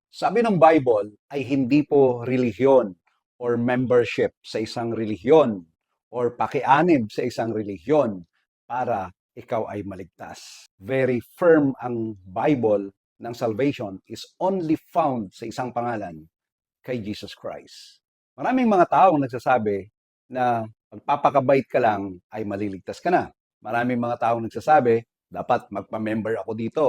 Sabi ng Bible ay hindi po relihiyon or membership sa isang relihiyon or pakianib sa isang relihiyon para ikaw ay maligtas. Very firm ang Bible ng salvation is only found sa isang pangalan, kay Jesus Christ. Maraming mga taong nagsasabi na magpapakabait ka lang ay maliligtas ka na. Maraming mga taong nagsasabi, dapat magpa-member ako dito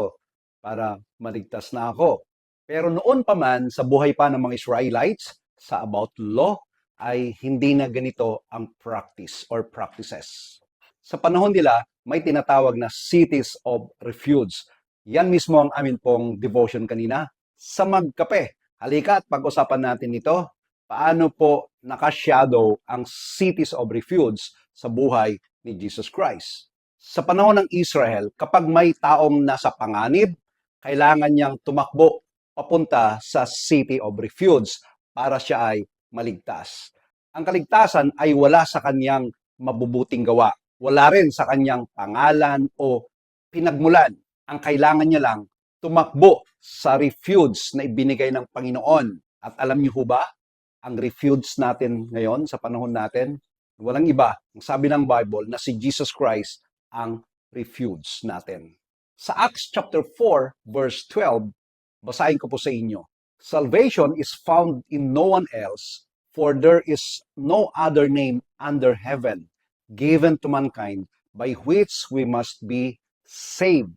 para maligtas na ako. Pero noon pa man, sa buhay pa ng mga Israelites, sa about law, ay hindi na ganito ang practice or practices. Sa panahon nila, may tinatawag na cities of refuge. Yan mismo ang amin pong devotion kanina sa magkape. Halika at pag-usapan natin ito. Paano po nakashadow ang cities of refuge sa buhay ni Jesus Christ? Sa panahon ng Israel, kapag may taong nasa panganib, kailangan niyang tumakbo papunta sa city of refuge para siya ay maligtas. Ang kaligtasan ay wala sa kanyang mabubuting gawa. Wala rin sa kanyang pangalan o pinagmulan. Ang kailangan niya lang tumakbo sa refuge na ibinigay ng Panginoon. At alam niyo ho ba, ang refuge natin ngayon sa panahon natin, walang iba, ang sabi ng Bible, na si Jesus Christ ang refuge natin. Sa Acts chapter 4, verse 12, basahin ko po sa inyo. Salvation is found in no one else, for there is no other name under heaven given to mankind by which we must be saved.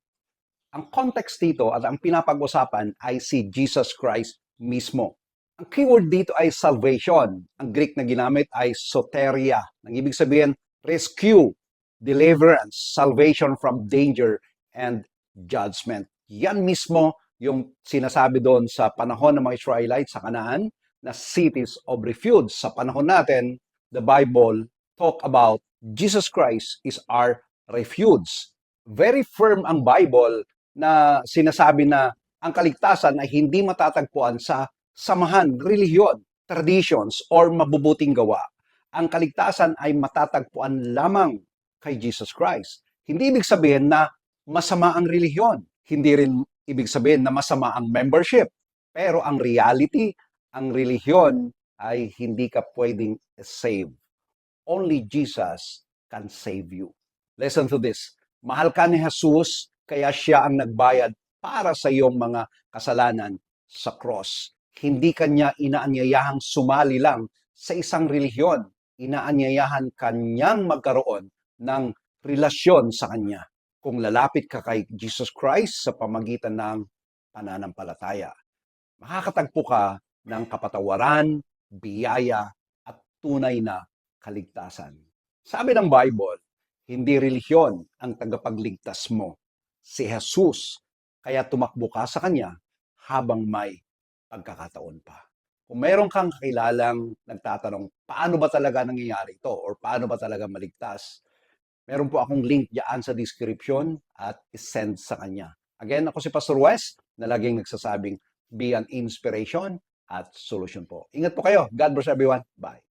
Ang context dito at ang pinapag-usapan ay si Jesus Christ mismo. Ang keyword dito ay salvation. Ang Greek na ginamit ay soteria. Ang ibig sabihin, rescue, deliverance, salvation from danger, and judgment. Yan mismo yung sinasabi doon sa panahon ng mga Israelites sa Canaan na cities of refuge. Sa panahon natin, the Bible talk about Jesus Christ is our refuge. Very firm ang Bible na sinasabi na ang kaligtasan ay hindi matatagpuan sa samahan, relihiyon, traditions, or mabubuting gawa. Ang kaligtasan ay matatagpuan lamang kay Jesus Christ. Hindi ibig sabihin na masama ang relihiyon. Hindi rin ibig sabihin na masama ang membership. Pero ang reality, ang relihiyon ay hindi ka pwedeng save. Only Jesus can save you. Listen to this. Mahal ka ni Jesus, kaya siya ang nagbayad para sa iyong mga kasalanan sa cross. Hindi kanya inaanyayahang sumali lang sa isang relihiyon. Inaanyayahan kanyang magkaroon ng relasyon sa kanya. Kung lalapit ka kay Jesus Christ sa pamagitan ng pananampalataya, makakatagpo ka ng kapatawaran, biyaya, at tunay na kaligtasan. Sabi ng Bible, hindi relihiyon ang tagapagligtas mo. Si Jesus, kaya tumakbo ka sa Kanya habang may pagkakataon pa. Kung mayroon kang kakilalang nagtatanong, paano ba talaga nangyayari ito? Or paano ba talaga maligtas? Meron po akong link diyan sa description at isend sa kanya. Again, ako si Pastor Wes, na laging nagsasabing, be an inspiration at solution po. Ingat po kayo. God bless everyone. Bye.